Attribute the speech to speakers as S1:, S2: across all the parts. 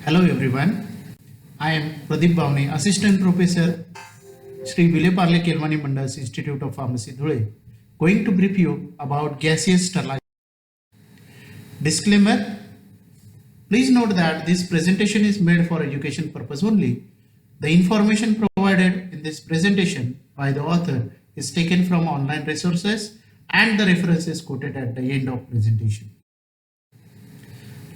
S1: Hello everyone. I am Pradeep Bhavne, Assistant Professor, Sri Vile Parle Kelwani Mandas Institute of Pharmacy, Dhule, going to brief you about gaseous sterilization. Disclaimer: please note that this presentation is made for education purpose only. The information provided in this presentation by the author is taken from online resources and the references quoted at the end of presentation.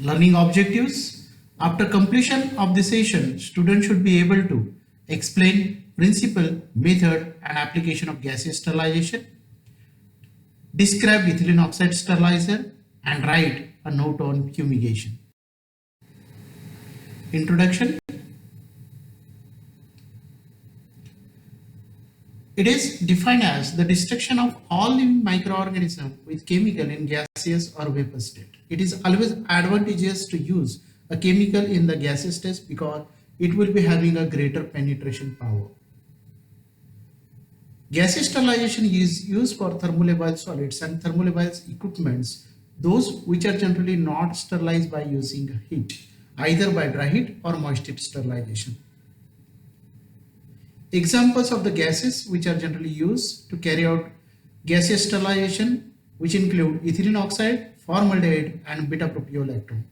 S1: Learning objectives. After completion of the session, students should be able to explain principle, method and application of gaseous sterilization, describe ethylene oxide sterilizer and write a note on fumigation. Introduction. It is defined as the destruction of all living microorganisms with chemical in gaseous or vapor state. It is always advantageous to use a chemical in the gaseous state because it will be having a greater penetration power. Gaseous sterilization is used for thermolabile solids and thermolabile equipments, those which are generally not sterilized by using heat, either by dry heat or moist heat sterilization. Examples of the gases which are generally used to carry out gaseous sterilization, which include ethylene oxide, formaldehyde and beta-propiolactone.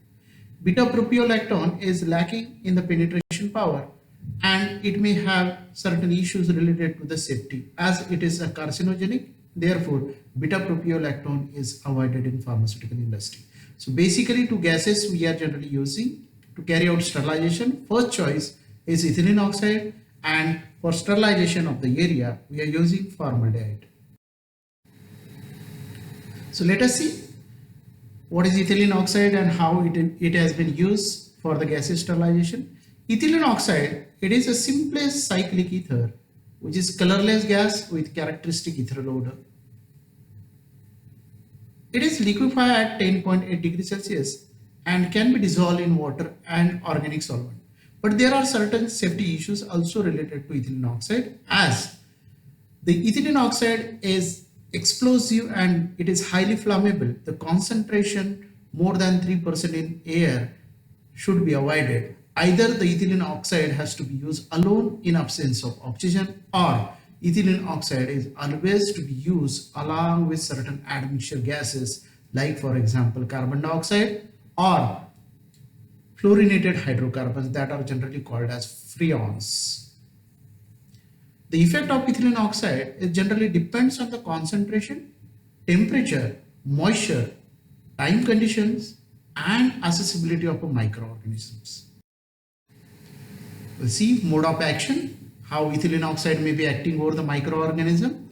S1: Beta-propiolactone is lacking in the penetration power and it may have certain issues related to the safety as it is a carcinogenic. Therefore, beta-propiolactone is avoided in pharmaceutical industry. So basically, two gases we are generally using to carry out sterilization. First choice is ethylene oxide, and for sterilization of the area we are using formaldehyde. So let us see what is ethylene oxide and how it has been used for the gaseous sterilization. Ethylene oxide, it is a simplest cyclic ether which is colorless gas with characteristic ethereal odor. It is liquefied at 10.8 degrees Celsius and can be dissolved in water and organic solvent. But there are certain safety issues also related to ethylene oxide, as the ethylene oxide is explosive and it is highly flammable. The concentration more than 3% in air should be avoided. Either the ethylene oxide has to be used alone in absence of oxygen, or ethylene oxide is always to be used along with certain admixture gases like, for example, carbon dioxide or fluorinated hydrocarbons that are generally called as freons. The effect of ethylene oxide is generally depends on the concentration, temperature, moisture, time conditions and accessibility of microorganisms. We'll see mode of action, how ethylene oxide may be acting over the microorganism.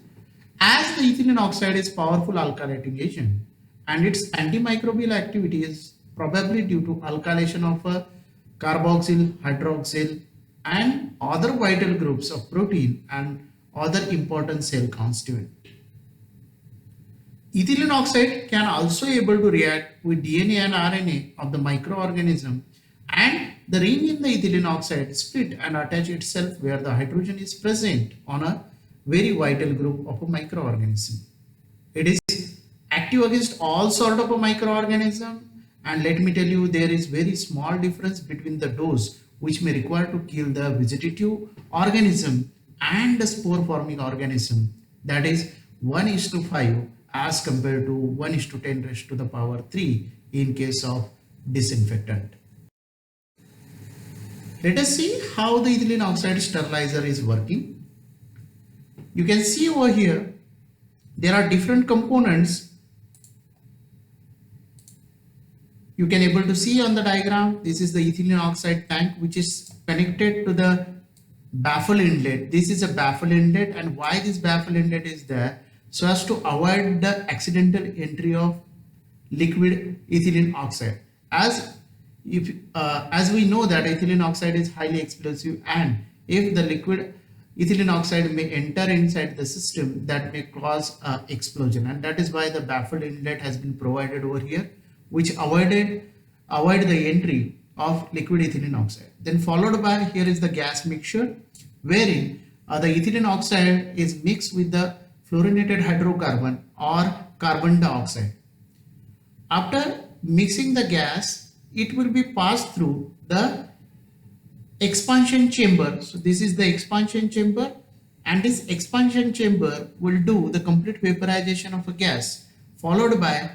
S1: As the ethylene oxide is powerful alkylating agent and its antimicrobial activity is probably due to alkylation of a carboxyl, hydroxyl and other vital groups of protein and other important cell constituent. Ethylene oxide can also able to react with DNA and RNA of the microorganism, and the ring in the ethylene oxide split and attach itself where the hydrogen is present on a very vital group of a microorganism. It is active against all sort of a microorganism. And let me tell you, there is very small difference between the dose which may require to kill the vegetative organism and the spore forming organism, that is 1:5 as compared to 1:10 raised to the power 3 in case of disinfectant. Let us see how the ethylene oxide sterilizer is working. You can see over here there are different components. You can able to see on the diagram, this is the ethylene oxide tank which is connected to the baffle inlet. This is a baffle inlet, and why this baffle inlet is there? So as to avoid the accidental entry of liquid ethylene oxide. As we know that ethylene oxide is highly explosive, and if the liquid ethylene oxide may enter inside the system, that may cause explosion, and that is why the baffle inlet has been provided over here, which avoid the entry of liquid ethylene oxide. Then followed by, here is the gas mixture wherein the ethylene oxide is mixed with the fluorinated hydrocarbon or carbon dioxide. After mixing the gas, it will be passed through the expansion chamber. So this is the expansion chamber, and this expansion chamber will do the complete vaporization of a gas, followed by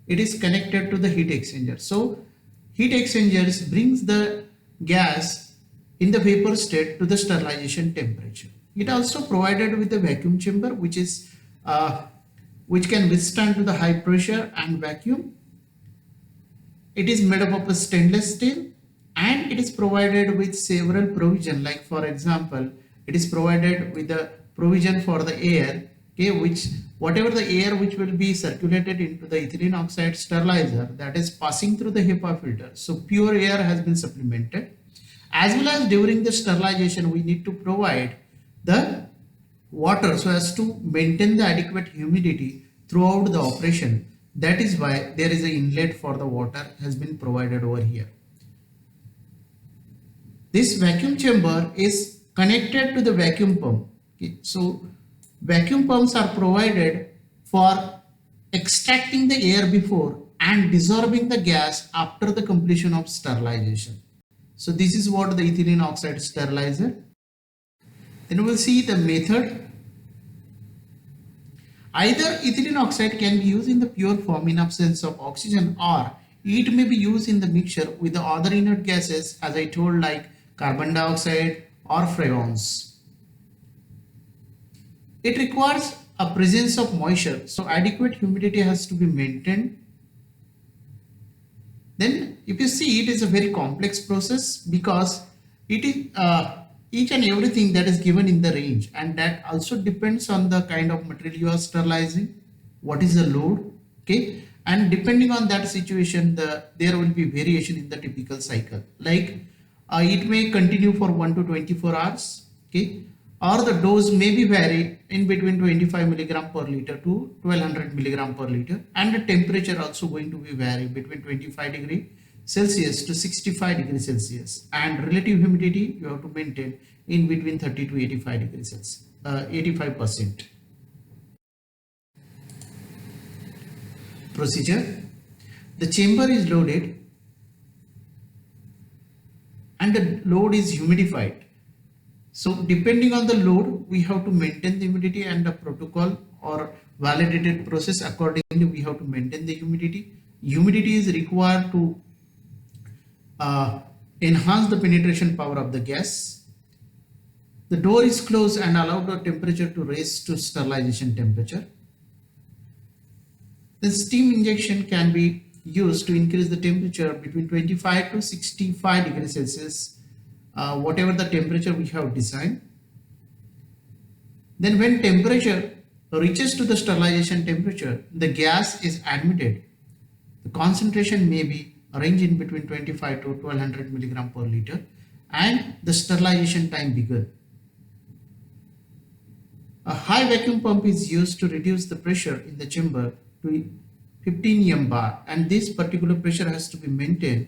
S1: it is connected to the heat exchanger. So heat exchangers brings the gas in the vapor state to the sterilization temperature. It also provided with the vacuum chamber, which can withstand to the high pressure and vacuum. It is made up of a stainless steel, and it is provided with several provision, like for example it is provided with the provision for the air, okay, which whatever the air which will be circulated into the ethylene oxide sterilizer, that is passing through the HEPA filter, so pure air has been supplemented. As well as during the sterilization we need to provide the water so as to maintain the adequate humidity throughout the operation. That is why there is an inlet for the water has been provided over here. This vacuum chamber is connected to the vacuum pump. Okay. So vacuum pumps are provided for extracting the air before and desorbing the gas after the completion of sterilization. So this is what the ethylene oxide sterilizer. Then we will see the method. Either ethylene oxide can be used in the pure form in absence of oxygen, or it may be used in the mixture with the other inert gases, as I told, like carbon dioxide or freons. It requires a presence of moisture, so adequate humidity has to be maintained. Then if you see, it is a very complex process because it is each and everything that is given in the range, and that also depends on the kind of material you are sterilizing, what is the load, okay, and depending on that situation there will be variation in the typical cycle, like it may continue for 1 to 24 hours, okay, or the dose may be vary in between 25 milligram per liter to 1200 milligram per liter, and the temperature also going to be vary between 25 degree Celsius to 65 degrees Celsius, and relative humidity you have to maintain in between 30 to 85 degrees Celsius, 85%. Procedure: the chamber is loaded and the load is humidified. So depending on the load, we have to maintain the humidity, and the protocol or validated process accordingly we have to maintain the humidity. Humidity is required to enhance the penetration power of the gas. The door is closed and allow the temperature to raise to sterilization temperature. The steam injection can be used to increase the temperature between 25 to 65 degrees Celsius, whatever the temperature we have designed. Then when temperature reaches to the sterilization temperature, the gas is admitted. The concentration may be range in between 25 to 1200 milligram per liter, and the sterilization time begun. A high vacuum pump is used to reduce the pressure in the chamber to 15 m bar, and this particular pressure has to be maintained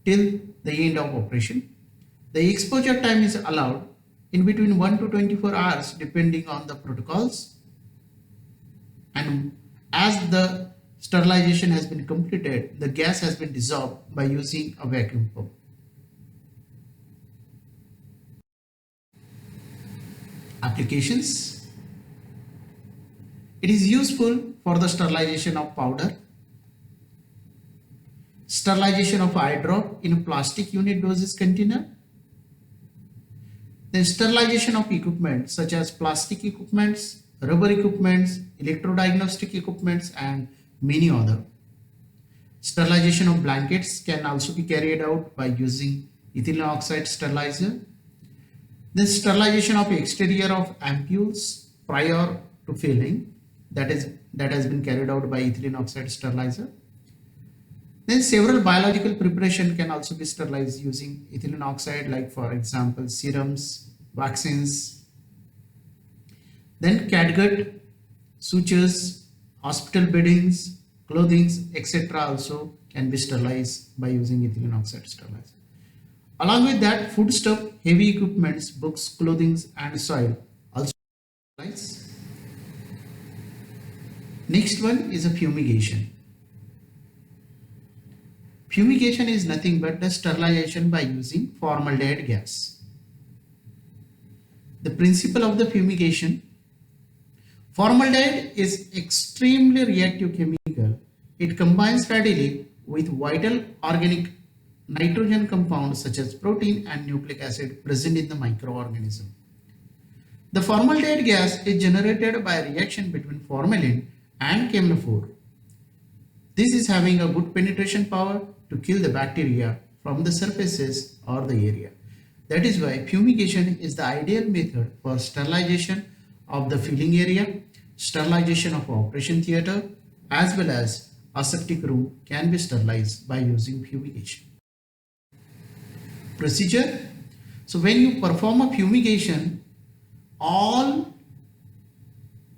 S1: till the end of operation. The exposure time is allowed in between 1 to 24 hours depending on the protocols, and as the sterilization has been completed, the gas has been dissolved by using a vacuum pump. Applications: it is useful for the sterilization of powder, sterilization of eye drop in a plastic unit dosage container, then sterilization of equipment such as plastic equipments, rubber equipments, electrodiagnostic equipments, and many other. Sterilization of blankets can also be carried out by using ethylene oxide sterilizer. Then sterilization of exterior of ampoules prior to filling, that has been carried out by ethylene oxide sterilizer. Then several biological preparation can also be sterilized using ethylene oxide, like for example serums, vaccines. Then catgut, sutures, hospital beddings, clothing, etc. also can be sterilized by using ethylene oxide sterilizer. Along with that, foodstuff, heavy equipments, books, clothing, and soil also sterilized. Next one is a fumigation. Fumigation is nothing but the sterilization by using formaldehyde gas. The principle of the fumigation. Formaldehyde is extremely reactive chemical. It combines readily with vital organic nitrogen compounds such as protein and nucleic acid present in the microorganism. The formaldehyde gas is generated by a reaction between formalin and camphor. This is having a good penetration power to kill the bacteria from the surfaces or the area. That is why fumigation is the ideal method for sterilization of the filling area, sterilization of operation theatre, as well as aseptic room can be sterilized by using fumigation. Procedure. So when you perform a fumigation, all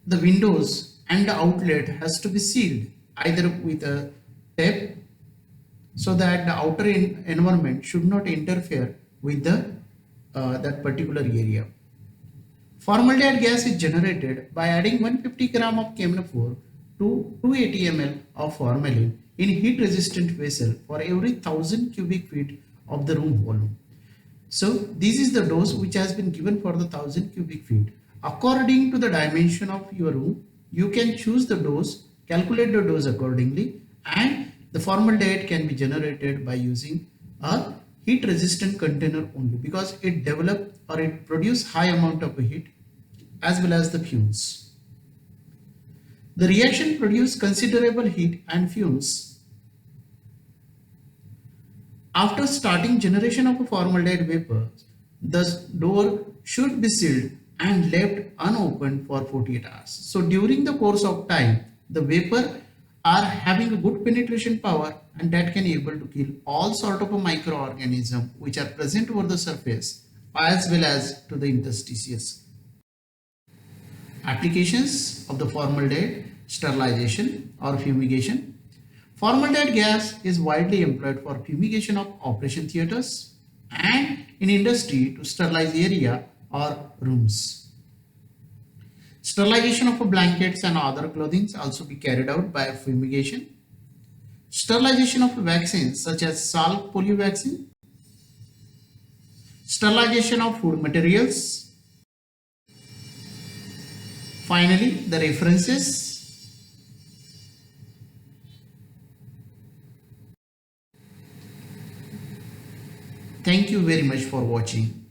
S1: the windows and the outlet has to be sealed either with a tape so that the outer environment should not interfere with that particular area. Formaldehyde gas is generated by adding 150 gram of camphor to 280 ml of formalin in heat resistant vessel for every 1000 cubic feet of the room volume. So this is the dose which has been given for the 1000 cubic feet. According to the dimension of your room, you can choose the dose, calculate the dose accordingly, and the formaldehyde can be generated by using a heat resistant container only because it develop or it produce high amount of heat as well as the fumes. The reaction produce considerable heat and fumes. After starting generation of a formaldehyde vapor, the door should be sealed and left unopened for 48 hours. So during the course of time, the vapor are having a good penetration power and that can able to kill all sort of a microorganism which are present over the surface as well as to the interstices. Applications of the formaldehyde sterilization or fumigation. Formaldehyde gas is widely employed for fumigation of operation theatres and in industry to sterilize area or rooms. Sterilization of blankets and other clothing also be carried out by fumigation. Sterilization of vaccines such as Salk polio vaccine. Sterilization of food materials. Finally, the references. Thank you very much for watching.